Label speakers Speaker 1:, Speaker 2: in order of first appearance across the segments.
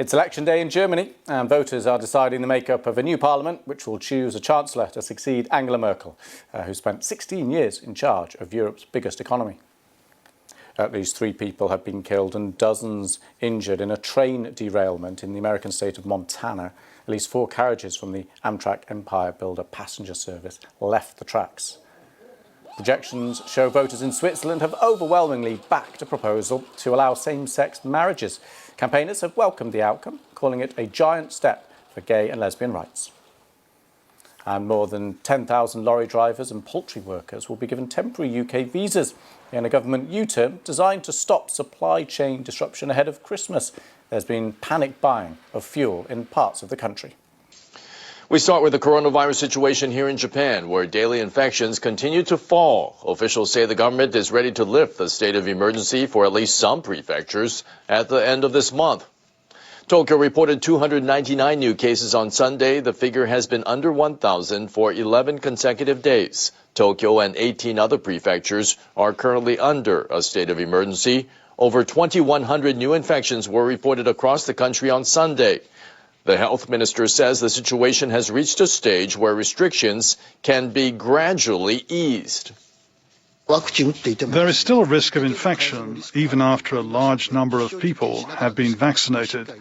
Speaker 1: It's election day in Germany, and voters are deciding the makeup of a new parliament, which will choose a chancellor to succeed Angela Merkel, who spent 16 years in charge of Europe's biggest economy. At least 3 people have been killed and dozens injured in a train derailment in the American state of Montana. At least 4 carriages from the Amtrak Empire Builder passenger service left the tracks. Projections show voters in Switzerland have overwhelmingly backed a proposal to allow same-sex marriages. Campaigners have welcomed the outcome, calling it a giant step for gay and lesbian rights. And more than 10,000 lorry drivers and poultry workers will be given temporary UK visas in a government U-turn designed to stop supply chain disruption ahead of Christmas. There's been panic buying of fuel in parts of the country.
Speaker 2: We start with the coronavirus situation here in Japan, where daily infections continue to fall. Officials say the government is ready to lift the state of emergency for at least some prefectures at the end of this month. Tokyo reported 299 new cases on Sunday. The figure has been under 1,000 for 11 consecutive days. Tokyo and 18 other prefectures are currently under a state of emergency. Over 2,100 new infections were reported across the country on Sunday. The health minister says the situation has reached a stage where restrictions can be gradually eased.
Speaker 3: There is still a risk of infection, even after a large number of people have been vaccinated.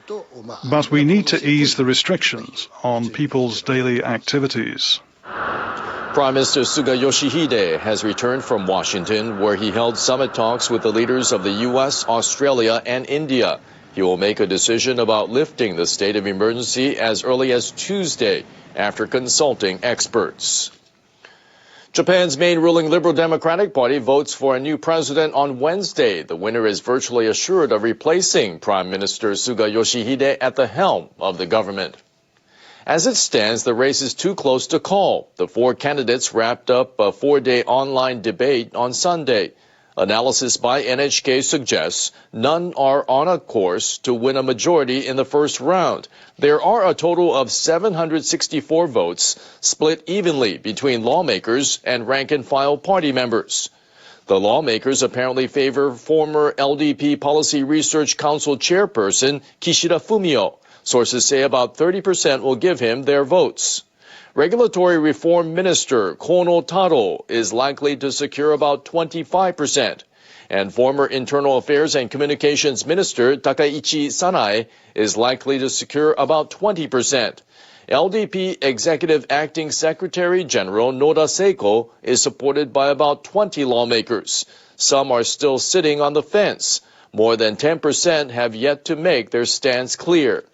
Speaker 3: But we need to ease the restrictions on people's daily activities.
Speaker 2: Prime Minister Suga Yoshihide has returned from Washington, where he held summit talks with the leaders of the U.S., Australia, and India. He will make a decision about lifting the state of emergency as early as Tuesday after consulting experts. Japan's main ruling Liberal Democratic Party votes for a new president on Wednesday. The winner is virtually assured of replacing Prime Minister Suga Yoshihide at the helm of the government. As it stands, the race is too close to call. The 4 candidates wrapped up a 4-day online debate on Sunday. Analysis by NHK suggests none are on a course to win a majority in the first round. There are a total of 764 votes split evenly between lawmakers and rank-and-file party members. The lawmakers apparently favor former LDP Policy Research Council chairperson Kishida Fumio. Sources say about 30% will give him their votes. Regulatory Reform Minister Kono Taro is likely to secure about 25%, and former Internal Affairs and Communications Minister Takaichi Sanae is likely to secure about 20%. LDP Executive Acting Secretary General Noda Seiko is supported by about 20 lawmakers. Some are still sitting on the fence. More than 10% have yet to make their stance clear.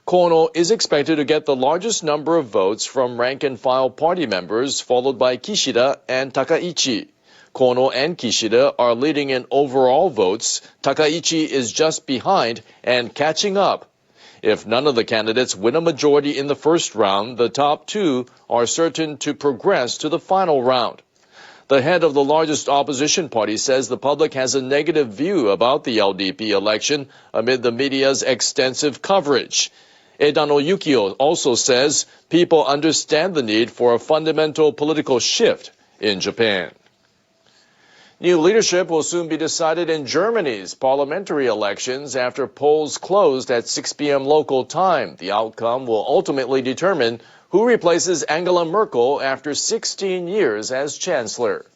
Speaker 2: Kono is expected to get the largest number of votes from rank-and-file party members, followed by Kishida and Takaichi. Kono and Kishida are leading in overall votes. Takaichi is just behind and catching up. If none of the candidates win a majority in the first round, the top 2 are certain to progress to the final round. The head of the largest opposition party says the public has a negative view about the LDP election amid the media's extensive coverage. Edano Yukio also says people understand the need for a fundamental political shift in Japan. New leadership will soon be decided in Germany's parliamentary elections after polls closed at 6 p.m. local time. The outcome will ultimately determine who replaces Angela Merkel after 16 years as chancellor.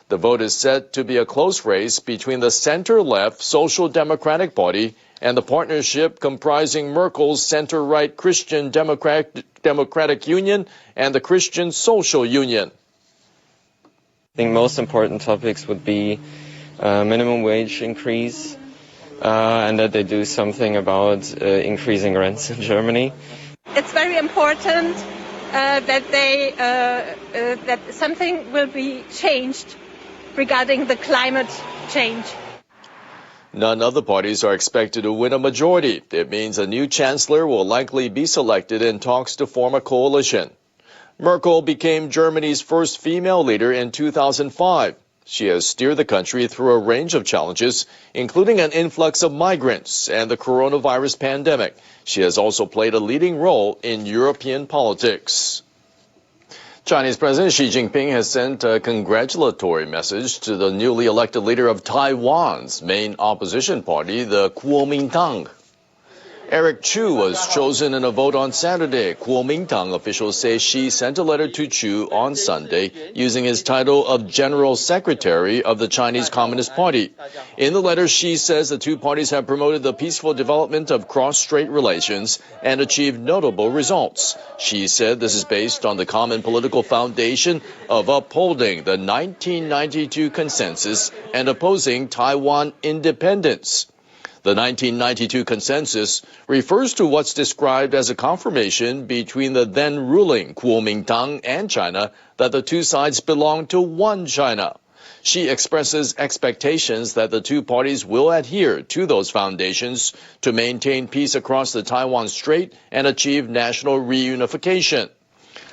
Speaker 2: The vote is set to be a close race between the center-left Social Democratic Party and the partnership comprising Merkel's center-right Christian Democratic Union and the Christian Social Union.
Speaker 4: I think most important topics would be minimum wage increase and that they do something about increasing rents in Germany.
Speaker 5: It's very important that something will be changed regarding the climate change.
Speaker 2: None of the parties are expected to win a majority. It means a new chancellor will likely be selected in talks to form a coalition. Merkel became Germany's first female leader in 2005. She has steered the country through a range of challenges, including an influx of migrants and the coronavirus pandemic. She has also played a leading role in European politics. Chinese President Xi Jinping has sent a congratulatory message to the newly elected leader of Taiwan's main opposition party, the Kuomintang. Eric Chu was chosen in a vote on Saturday. Kuomintang officials say Xi sent a letter to Chu on Sunday using his title of General Secretary of the Chinese Communist Party. In the letter, Xi says the two parties have promoted the peaceful development of cross-strait relations and achieved notable results. Xi said this is based on the common political foundation of upholding the 1992 consensus and opposing Taiwan independence. The 1992 consensus refers to what's described as a confirmation between the then ruling Kuomintang and China that the two sides belong to one China. She expresses expectations that the two parties will adhere to those foundations to maintain peace across the Taiwan Strait and achieve national reunification.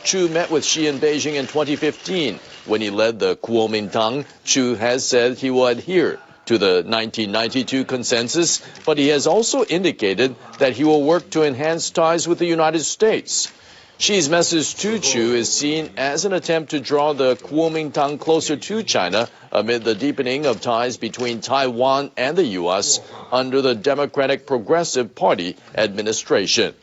Speaker 2: Chu met with Xi in Beijing in 2015. When he led the Kuomintang, Chu has said he will adhere to the 1992 consensus, but he has also indicated that he will work to enhance ties with the United States. Xi's message to Chu is seen as an attempt to draw the Kuomintang closer to China amid the deepening of ties between Taiwan and the U.S. under the Democratic Progressive Party administration.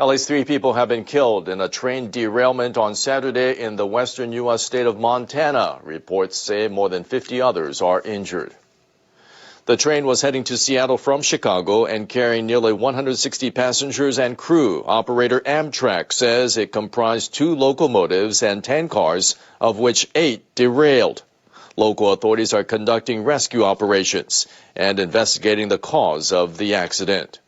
Speaker 2: At least 3 people have been killed in a train derailment on Saturday in the western U.S. state of Montana. Reports say more than 50 others are injured. The train was heading to Seattle from Chicago and carrying nearly 160 passengers and crew. Operator Amtrak says it comprised 2 locomotives and 10 cars, of which 8 derailed. Local authorities are conducting rescue operations and investigating the cause of the accident.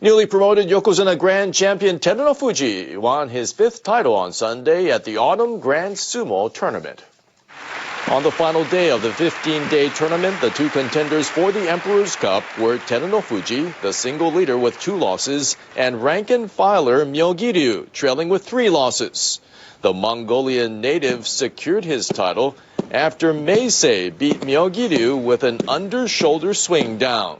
Speaker 2: Newly promoted Yokozuna Grand Champion Terunofuji won his 5th title on Sunday at the Autumn Grand Sumo Tournament. On the final day of the 15-day tournament, the 2 contenders for the Emperor's Cup were Terunofuji, the single leader with 2 losses, and rank-and-filer Myogiryu, trailing with 3 losses. The Mongolian native secured his title after Meisei beat Myogiryu with an under-shoulder swing down.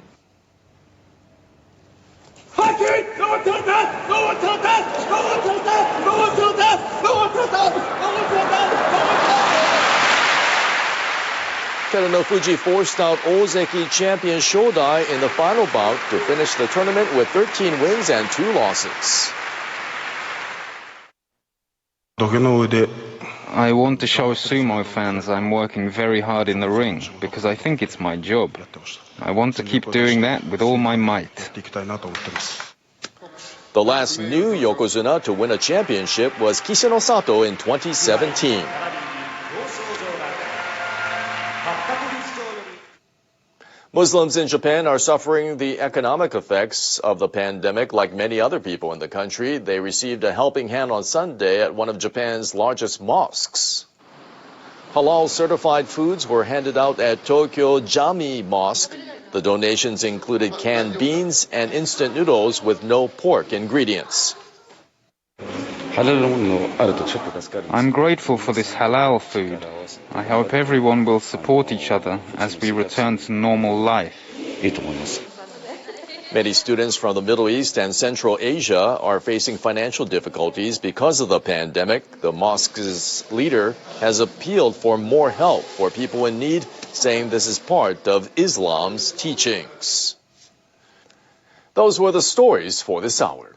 Speaker 2: Terunofuji forced out Ozeki champion Shodai in the final bout to finish the tournament with 13 wins and 2 losses.
Speaker 6: I want to show sumo fans I'm working very hard in the ring, because I think it's my job. I want to keep doing that with all my might.
Speaker 2: The last new Yokozuna to win a championship was Kishino Sato in 2017. Muslims in Japan are suffering the economic effects of the pandemic like many other people in the country. They received a helping hand on Sunday at one of Japan's largest mosques. Halal certified foods were handed out at Tokyo Jami Mosque. The donations included canned beans and instant noodles with no pork ingredients.
Speaker 6: I'm grateful for this halal food. I hope everyone will support each other as we return to normal life.
Speaker 2: Many students from the Middle East and Central Asia are facing financial difficulties because of the pandemic. The mosque's leader has appealed for more help for people in need, saying this is part of Islam's teachings. Those were the stories for this hour.